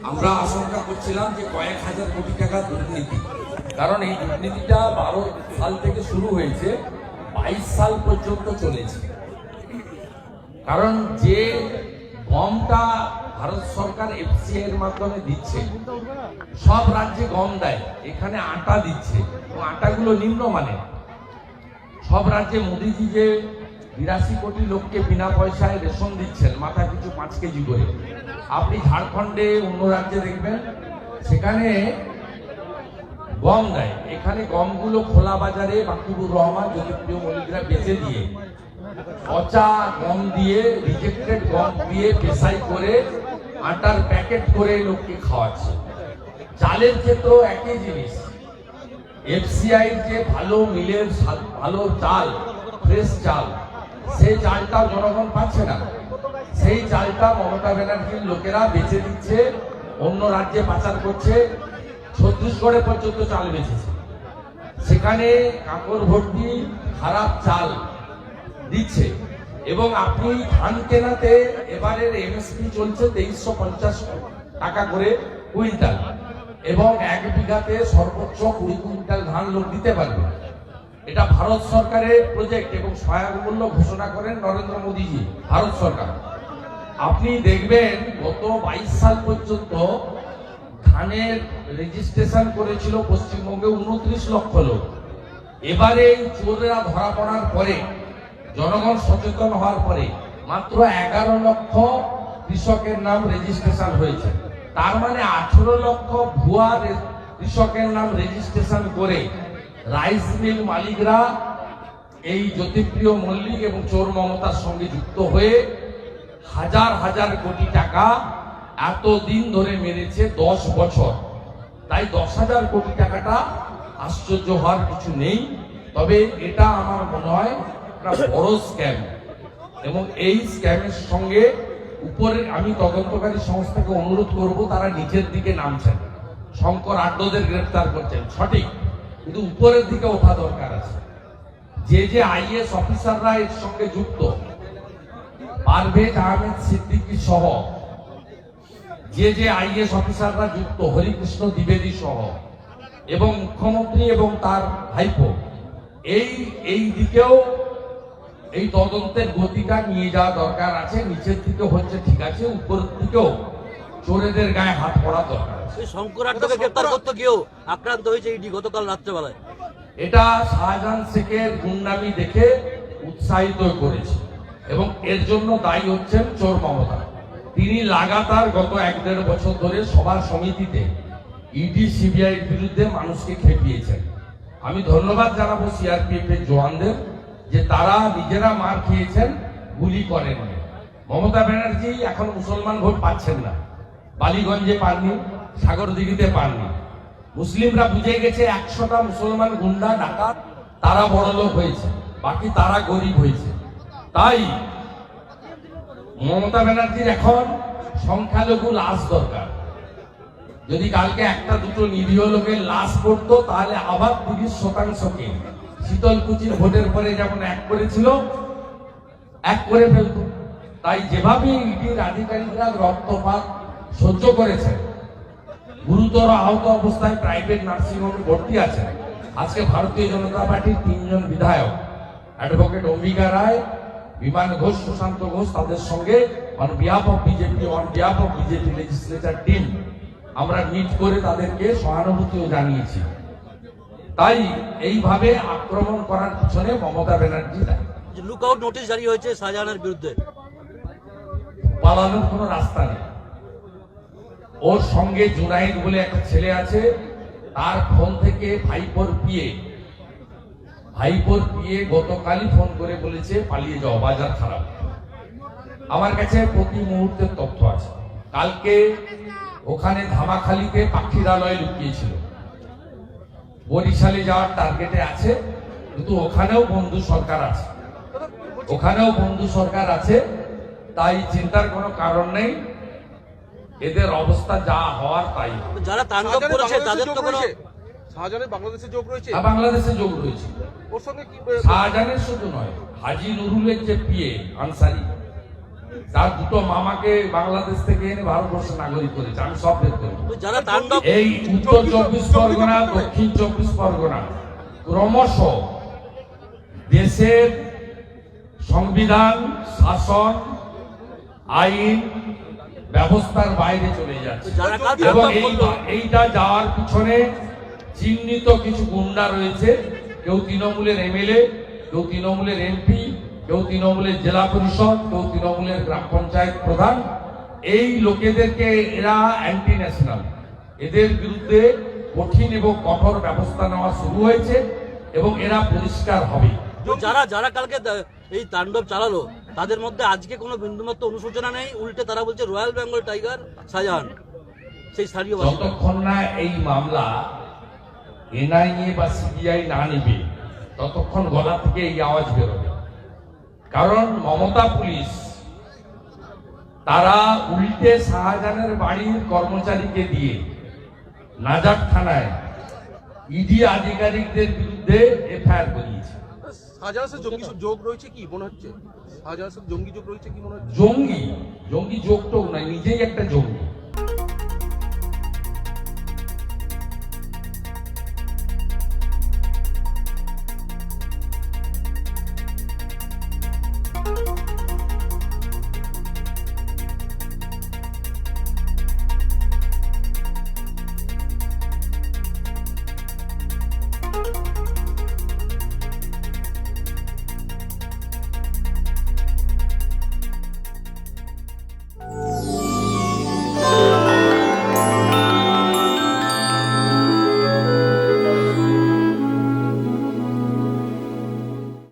আমরা আশঙ্কা করছিলাম যে কয়েক হাজার কোটি টাকা দুর্নীতি, কারণ এই দুর্নীতিটা 12 সাল থেকে শুরু হয়েছে, 22 সাল পর্যন্ত চলেছে। কারণ যে গমটা ভারত সরকার এফসিআই এর মাধ্যমে দিচ্ছে, সব রাজ্যে গম দেয়, এখানে আটা দিচ্ছে এবং আটাগুলো নিম্নমানের। সব রাজ্যে মোদীজি যে 82 কোটি লোককে বিনা পয়সায় রেশন দিচ্ছেন, মাথা পিছু 5 কেজি করে। আপনি ঝাড়খণ্ডে অন্য রাজ্যে দেখবেন সেখানে গম দেয়, এখানে গমগুলো খোলা বাজারে মাকিবুর রহমান, জ্যোতিপ্রিয় মল্লিকরা বেচে দিয়ে, পচা গম দিয়ে, রিজেক্টেড গম দিয়ে পেশাই করে আটার প্যাকেট করে লোককে খাওয়াচ্ছে। চালের ক্ষেত্রেও একই জিনিস। এফসিআই যে ভালো মিলের ভালো চাল, ফ্রেশ চাল, সেই চালটা জনগণ পাচ্ছে না। সেই চালটা মমতা ব্যানার্জির লোকেরা বেচে দিচ্ছে, অন্য রাজ্যে পাচার করছে। ছত্তিশগড়ে পর্যন্ত চাল বেচেছে, সেখানে কাঁকড় ভর্তি খারাপ চাল দিচ্ছে। এবং আপনি ধান কেনাতে এবারের এমএসপি চলছে 2350 টাকা করে কুইন্টাল, এবং 1 বিঘাতে সর্বোচ্চ 20 কুইন্টাল ধান লোক দিতে পারবে। এটা ভারত সরকারের প্রজেক্ট এবং সহায়ক মূল্য ঘোষণা করেন নরেন্দ্র মোদীজি, ভারত সরকার। আপনি দেখবেন গত 22 সাল পর্যন্ত ধানের রেজিস্ট্রেশন করেছিল পশ্চিমবঙ্গে 29 লক্ষ লোক। এবারে চোরেরা ধরা পড়ার পরে, জনগণ সচেতন হওয়ার পরে মাত্র 11 লক্ষ কৃষকের নাম রেজিস্ট্রেশন হয়েছে। তার মানে 18 লক্ষ ভুয়া কৃষকের নাম রেজিস্ট্রেশন করে রাইস মিল মালিকরা এই জ্যোতিপ্রিয় মল্লিক এবং চোর মমতার সঙ্গে যুক্ত হয়ে হাজার হাজার কোটি টাকা এতদিন ধরে মেরেছে, 10 বছর। তাই 10,000 কোটি টাকাটা আশ্চর্য হওয়ার কিছু নেই। তবে এটা আমার মনে হয় একটা বড় স্ক্যাম, এবং এই স্ক্যামের সঙ্গে উপরে আমি তদন্তকারী সংস্থাকে অনুরোধ করব, তারা নিচের দিকে নামছেন, শঙ্কর আড্ডদের গ্রেফতার করছেন, সঠিক, কিন্তু উপরের দিকে ওঠা দরকার আছে। যে আইএস অফিসাররা এর সঙ্গে যুক্ত, পারভেজ আহমেদ সিদ্দিকী সহ যে আইএস অফিসাররা যুক্ত, হরিকৃষ্ণ দ্বিবেদী সহ, এবং মুখ্যমন্ত্রী এবং তার ভাইপো, এই দিকেও এই তদন্তের গতিটা নিয়ে যাওয়া দরকার আছে। নিচের দিকে হচ্ছে ঠিক আছে, উপরের দিকেও চোরেদের গায়ে হাত পড়া দরকার আছে। শঙ্কর আড্ডাকে গ্রেফতার করতে গিয়েও আক্রান্ত হয়েছে ইডি গতকাল রাত্রেবেলায়। এটা শাহজাহান শেখের গুন্ডামি দেখে উৎসাহিত করেছে, এবং এর জন্য দায়ী হচ্ছেন চোর মমতা। তিনি লাগাতার গত 1-1.5 বছর ধরে সবার সমিতিতে ইডি সিবিআই বিরুদ্ধে মানুষকে খেপিয়েছেন। আমি ধন্যবাদ জানাবো সিআরপিএফ এর জওয়ানদের, যে তারা নিজেরা মার খেয়েছেন, গুলি করেন। মমতা ব্যানার্জি এখন মুসলমান ভোট পাচ্ছেন না, বালিগঞ্জে পাননি, সাগরদিঘিতে পাননি। মুসলিমরা বুঝে গেছে 100টা মুসলমান গুন্ডা ডাকাত তারা বড়লোক হয়েছে, বাকি তারা গরিব হয়েছে। তাই মমতা ব্যানার্জির এখন সংখ্যালঘু লাশ দরকার। যদি কালকে 1-2 নিরীহ লোকের লাশ পড়তো, তাহলে আবার 30%কে শীতলকুচির ভোটের পরে যেমন 1 করেছিল, 1 করে ফেলত। তাই যেভাবে ইডির আধিকারিকরা রক্তপাত সহ্য করেছে, গুরুতর আহত অবস্থায় প্রাইভেট নার্সিংহোমে ভর্তি আছে। আজকে ভারতীয় জনতা পার্টির 3 জন বিধায়ক, অ্যাডভোকেট অম্বিকা রায়, বিমান ঘোষ, সুশান্ত ঘোষ, তাদের সঙ্গে on behalf of BJP legislature team আমরা মিট করে তাদেরকে সহানুভূতিও জানিয়েছি। তাই এইভাবে আক্রমণ করার পিছনে মমতা ব্যানার্জি দায়ী। লুকআউট নোটিশ জারি হয়েছে শাহজাহানের বিরুদ্ধে, পালানোর কোনো রাস্তা নেই। ওর সঙ্গে জুনাইদ বলে একটা ছেলে আছে, তার ফোন থেকে ভাইপোর পিয়ে গতকালই ফোন করে বলেছে পালিয়ে যাও, বাজার খারাপ। আমার কাছে প্রতি মুহূর্তের তথ্য আছে। কালকে ওখানে ধামাখালিতে পাখিরালয় লুকিয়েছিল, বরিশালে যাওয়ার টার্গেটে আছে, কিন্তু ওখানেও বন্ধু সরকার আছে, তাই চিন্তার কোনো কারণ নেই। এদের অবস্থা যা হওয়ার তাই। যারা তাণ্ডব করেছে তাদের তো কোনো শাহজাহানের বাংলাদেশে যোগ রয়েছে, বাংলাদেশে যোগ রয়েছে। ওর সঙ্গে শাহজাহানের শুধু নয়, হাজি নুরুলের যে পিএ আনসারি, তার দুটো মামাকে বাংলাদেশ থেকে এনে ভারতবর্ষের নাগরিক করেছে। আমি সব বের করি। তো যারা তাণ্ডব এই উত্তর 24 পরগনা, দক্ষিণ 24 পরগনা ক্রমশ দেশের সংবিধান, শাসন, আইন ব্যবস্থার বাইরে চলে যাচ্ছে যারা কাল এবং তাণ্ডব করলো, এইটা যাওয়ার পিছনে চিহ্নিত কিছু গুন্ডা রয়েছে। কেউ তৃণমূলের এমএলএ, কেউ তৃণমূলের এমপি, কেউ তৃণমূলের জেলা পরিষদ, কেউ তৃণমূলের গ্রাম পঞ্চায়েত প্রধান। এই লোকেদেরকে এরা অ্যান্টি ন্যাশনাল, এদের বিরুদ্ধে কঠিন এবং কঠোর ব্যবস্থা নেওয়া শুরু হয়েছে এবং এরা পরিষ্কার হবে। তো যারা কালকে এই তাণ্ডব চালালো তাদের মধ্যে আজকে কোনো বিন্দুমাত্র অনুশোচনা নেই, উল্টে তারা বলছে রয়্যাল বেঙ্গল টাইগার শাহজাহান সেই স্থানীয় বাসিন্দা। যতক্ষণ না এই মামলা এনআইএ বা সিবিআই না নেবে ততক্ষণ গলা থেকে এই আওয়াজ বেরোবে। কারণ মমতা পুলিশ তারা উল্টে শাহজাহানের বাড়ির কর্মচারীকে দিয়ে নাজার থানায় ইডি আধিকারিকদের বিরুদ্ধে এফআইআর করিয়েছে। শাহজাহানের সাথে জঙ্গি যোগ রয়েছে কি মনে হচ্ছে? শাহজাহানের সাথে জঙ্গি যোগ রয়েছে কি মনে হচ্ছে? জঙ্গি যোগটোগ নয়, নিজেই একটা জঙ্গি।